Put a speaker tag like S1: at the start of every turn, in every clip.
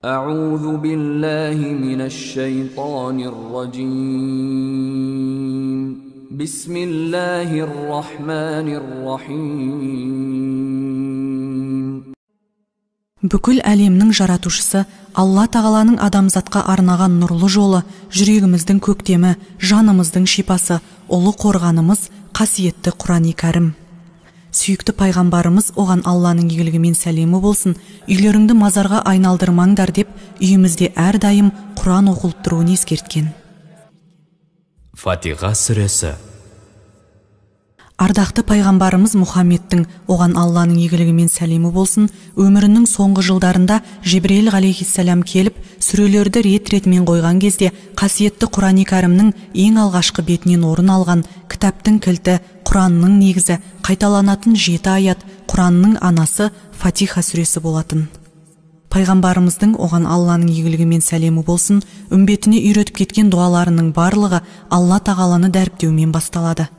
S1: أعوذ بالله من الشيطان الرجيم بسم الله الرحمن الرحيم
S2: Бүкіл әлемнің жаратушысы Алла тағаланың адамзатқа арнаған нұрлы жолы, жүрегіміздің көктемі, жанымыздың шипасы, ұлы қорғанымыз, қасиетті Құран-ы Кәрім. Сүйікті пайғамбарымыз оған Алланың игілігімен сәлемі болсын, үйлеріңді мазарға айналдырмаңдар деп, үйімізде әрдайым Құран оқылып тұруын ескерткен.
S3: Фатиха сүресі.
S2: Ардақты пайғамбарымыз Мұхаммедтің, оған Алланың игілігімен сәлемі болсын, өмірінің соңғы жылдарында Жибрейіл ғалейхиссалам келіп, сүрелерді рет-ретімен қойған кезде, қасиетті Құран-ы Кәрімнің ең алғашқы бетінен орын алған, кітаптың кілті, Құранның негізі, қайталанатын 7 аят, Құранның анасы Фатиха сүресі болатын. Пайғамбарымыздың, оған Алланың игілігімен сәлемі болсын, үмбетіне үйретіп кеткен дуаларының барлығы Алла тағаланы дәріптеумен басталады.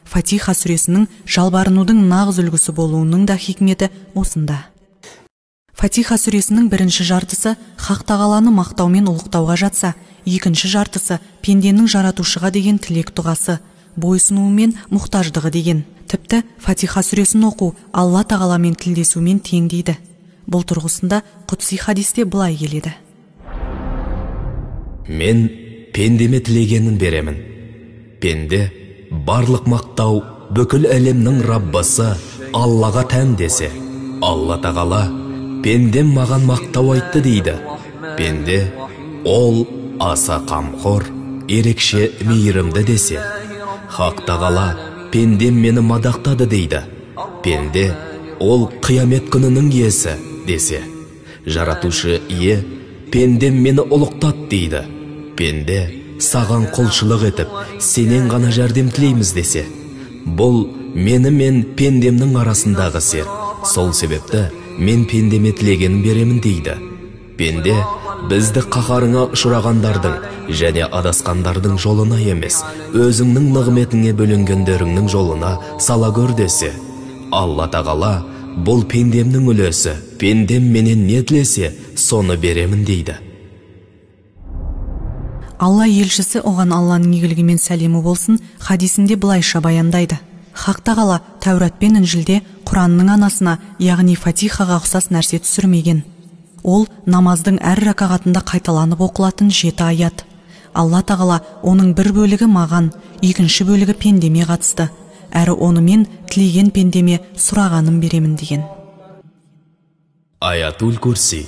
S2: Фатиха сүресінің жалбарынудың нағыз үлгісі болуының да хикметі осында. Фатиха сүресінің бірінші жартысы хақ тағаланы мақтаумен ұлықтауға жатса, екінші жартысы пенденің жаратушыға деген тілек дұғасы, бойсынуы мен мұқтаждығы деген. Тіпті Фатиха сүресін оқу Алла тағаламен тілдесумен тең дейді. Бұл тұрғысында құдси хадисте былай келеді.
S3: Мен пендеме тілегенін беремін. Пенде барлық мақтау бүкіл әлемнің Раббасы Аллаға тән десе, Алла тағала пендем маған мақтау айтты дейді. Пенде ол аса қамқор, ерекше мейірімді десе, хақ тағала пендем мені мадақтады дейді. Пенде ол қиямет күнінің иесі десе, жаратушы ие пендем мені ұлықтат дейді. Пенде саған құлшылық етіп, сенен ғана жәрдем тілейміз десе, бұл мені мен пендемнің арасындағы сер. Сол себепті мен пендеме тілегенін беремін дейді. Пенде бізді қаһарыңа ұшырағандардың және адасқандардың жолына емес, өзіңнің нығметіңе бөлінгендеріңнің жолына сала көр десе, Алла тағала бұл пендемнің үлесі, пендем менен не тілесе, соны беремін дейді.
S2: Алла елшісі оған Алланың игілігімен сәлемі болсын, хадисінде былайша баяндайды. Хақ тағала Тәурат пен Інжілде Құранның анасына, яғни Фатихаға ұқсас нәрсе түсірмеген. Ол намаздың әр ракағатында қайталанып оқылатын 7 аят. Алла тағала оның бір бөлігі маған, екінші бөлігі пендеме қатысты. Әрі оны мен тілеген пендеме сұрағаным беремін деген.
S3: Аятул Курси.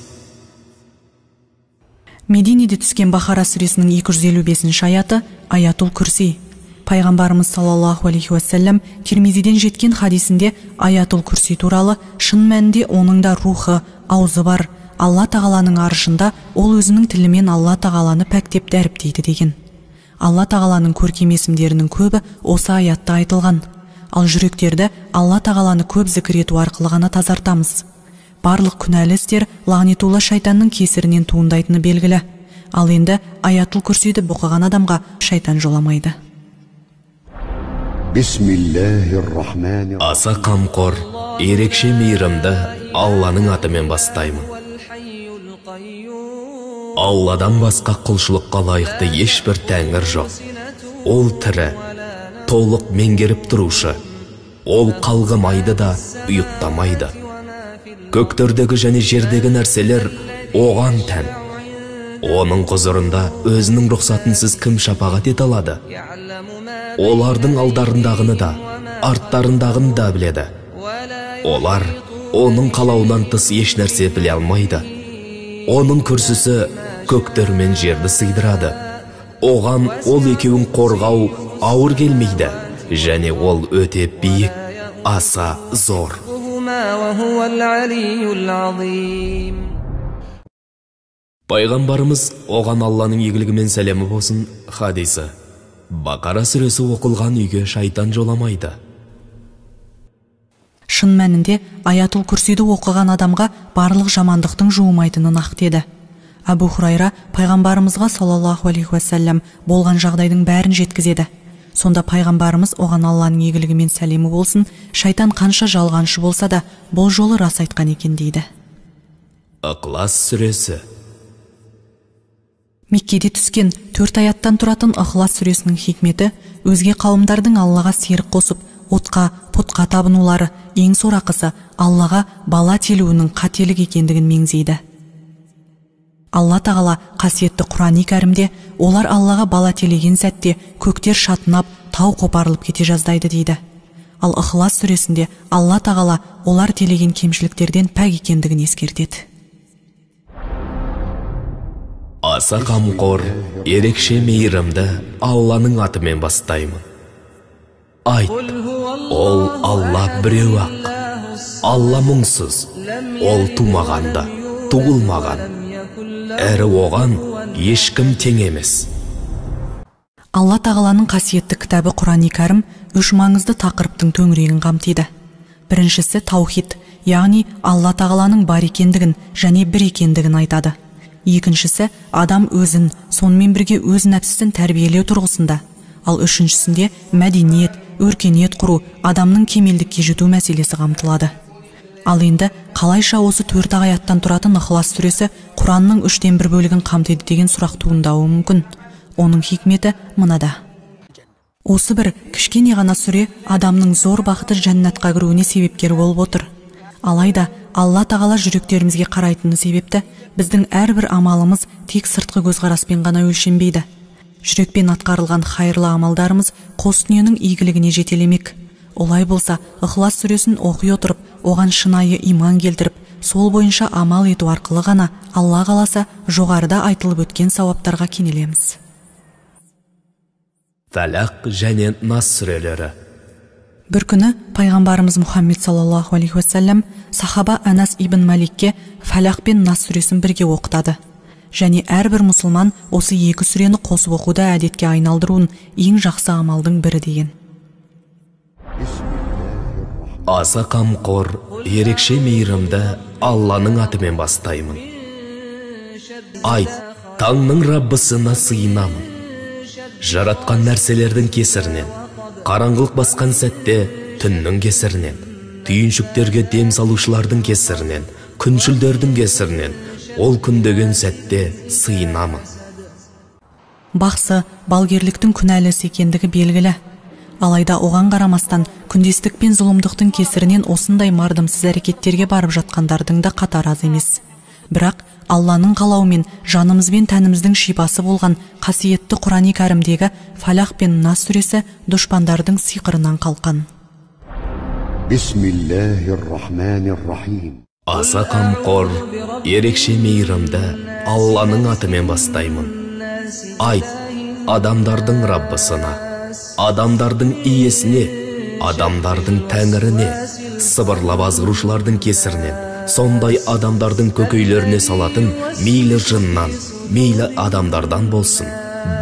S2: Мединеде түскен Бахара сүресінің 255 аяты Аятул Курси. Пайғамбарымыз саллаллаху алейхи уассалям Тирмизиден жеткен хадисінде Аятул Курси туралы шын мәнінде оның да рухы, аузы бар. Алла тағаланың аршында ол өзінің тілімен Алла тағаланы пәктеп дәріптейді деген. Алла тағаланың көркем есімдерінің көбі осы аятта айтылған. Ал жүректерді Алла тағаланы көп зікір ету арқылы ғана тазартамыз. Барлық күнәлі істер лағнетулла шайтанның кесірінен туындайтыны белгілі. Ал енді Аятул Курсиді бұқыған адамға шайтан жоламайды.
S3: Аса қамқор, ерекше мейірімді Алланың атымен бастаймын. Алладан басқа құлшылыққа лайықты ешбір тәңір жоқ. Ол тірі, толық меңгеріп тұрушы. Ол қалғымайды да, ұйықтамайды. Көктердегі және жердегі нәрселер оған тән. Оның құзырында өзінің рұқсатынсыз кім шапағат ете алады? Олардың алдарындағыны да, арттарындағыны да біледі. Олар оның қалауынан тыс еш нәрсе біле алмайды. Оның күрсісі көктер мен жерді сыйдырады. Оған ол екеуін қорғау ауыр келмейді, және ол өте биік, аса зор. Пайғамбарымыз оған Алланың игілігімен сәлемі болсын хадисі. Бақара сүресі оқылған үйге шайтан жоламайды.
S2: Шын мәнінде Аятул Курсиді оқыған адамға барлық жамандықтың жуымайтынын ақтеді. Абу Хурайра пайғамбарымызға саллаллаху алейхи уассалям болған жағдайдың бәрін жеткізеді. Сонда пайғамбарымыз оған Алланың игілігімен сәлемі болсын, шайтан қанша жалғаншы болса да, бұл жолы рас айтқан екен дейді.
S3: Ықлас сүресі.
S2: Меккеде түскен 4 аяттан тұратын Ихлас сүресінің хикметі өзге қауымдардың Аллаға серік қосып, отқа, пұтқа табынулары, ең сорақысы Аллаға бала телуінің қателік екендігін меңзейді. Алла тағала қасиетті Құран-ы Кәрімде олар Аллаға бала телеген сәтте көктер шатынап, тау қопарылып кете жаздайды дейді. Ал Ихлас сүресінде Алла тағала олар телеген кемшіліктерден пәк екендігін ескертеді.
S3: Аса қамқор, ерекше мейірімді Алланың атымен бастаймын. Айт, ол Алла біреу ақ. Алла мұңсыз, ол тумағанда, туылмаған. Әрі оған ешкім тең емес.
S2: Алла тағаланың қасиетті кітабы Құран-ы Кәрім 3 маңызды тақырыптың төңірегін қамтиды. Біріншісі таухид, яғни Алла тағаланың бар екендігін және бір екендігін айтады. Екіншісі адам өзін, сонымен бірге өз нәпсісін тәрбиелеу тұрғысында. Ал үшіншісінде мәдениет, өркениет құру, адамның кемелдікке жету мәселесі қамтылады. Ал енді қалайша осы 4 аяттан тұратын Ихлас сүресі Құранның 3/1 бөлігін қамтиды деген сұрақ туындауы мүмкін. Оның хикметі мынада. Осы бір кішкене ғана сүре адамның зор бақыты жәннатқа кіруіне себепкер болып отыр. Алайда Алла тағала жүректерімізге қарайтыны себепті біздің әрбір амалымыз тек сыртқы көзқараспен ғана өлшенбейді. Жүрекпен атқарылған хайырлы амалдарымыз қос дүниенің игілігіне жетелемек. Олай болса, Ихлас сүресін оқи отырып, оған шынайы иман келтіріп, сол бойынша амал ету арқылы ғана Алла қаласа жоғарыда айтылып өткен сауаптарға кенелеміз.
S3: Фәлақ және Нас сүрелері.
S2: Бір күні пайғамбарымыз Мұхаммед саллаллаху алейхи уассалам сахаба Анас ибн Маликке Фәлақ пен Нас сүресін бірге оқытады. Және әрбір мұсылман осы 2 сүрені қосып оқуды әдетке айналдыруын ең жақсы амалдың бірі деген.
S3: Аса қамқор, ерекше мейірімді Алланың атымен бастаймын. Айт, таңның Раббысына сыйынамын. Жаратқан нәрселердің кесірінен, қараңғылық басқан сәтте түннің кесірінен, түйіншіктерге дем салушылардың кесірінен, күншілдердің кесірінен, ол күн деген сәтте сыйынамын.
S2: Бақсы, балгерліктің күнәлісі екендігі белгілі. Алайда оған қарамастан күндестік пен зұлымдықтың кесірінен осындай мардымсыз әрекеттерге барып жатқандардың да қатары аз емес. Бірақ Алланың қалауымен жанымыз бен тәніміздің шипасы болған қасиетті Құран-ы Кәрімдегі Фәлақ пен Нас сүресі дұшпандардың сиқырынан қалқан.
S3: Бисмиллахир-рахманир-рахим. Аса қамқор, ерекше мейірімді Алланың атымен бастаймын. Айт, адамдардың Раббысына, адамдардың иесіне, адамдардың тәңіріне, сыбырлап азғырушылардың кесірінен, сондай адамдардың көкейлеріне салатын мейлі жыннан, мейлі адамдардан болсын,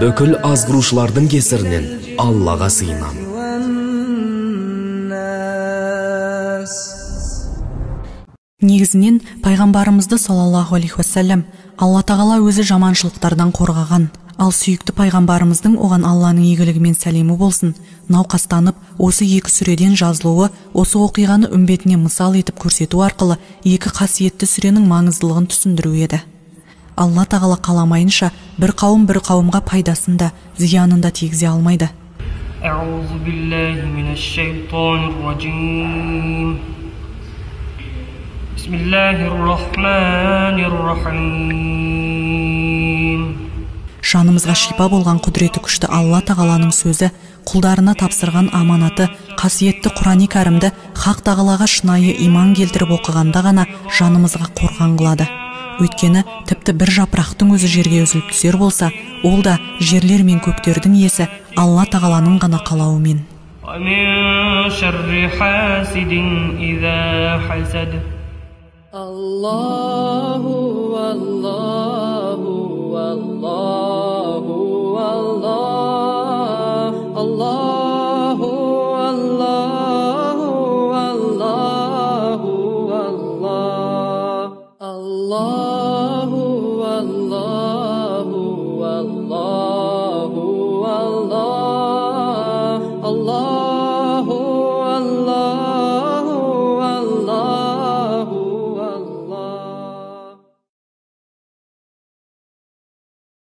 S3: бүкіл азғырушылардың кесірінен Аллаға сыйынамын.
S2: Негізінен пайғамбарымызды саллаллаху алейхи уассалам Алла тағала өзі жаманшылықтардан қорғаған. Ал сүйікті пайғамбарымыздың оған Алланың игілігімен сәлемі болсын, науқастанып, осы 2 сүреден жазылуы, осы оқиғаны үмбетіне мысал етіп көрсету арқылы 2 қасиетті сүренің маңыздылығын түсіндіру еді. Алла тағала қаламайынша бір қауым бір қауымға пайдасын да, зиянын да тигізе алмайды. Жанымызға шипа болған құдіреті күшті Алла тағаланың сөзі, құлдарына тапсырған аманаты, қасиетті Құран-ы Кәрімді хақ тағалаға шынайы иман келтіріп оқығанда ғана жанымызға қорған қылады. Өйткені тіпті бір жапырақтың өзі жерге үзіліп түсер болса, ол да жерлер мен көктердің иесі Алла тағаланың ғана қалауымен. Аллаху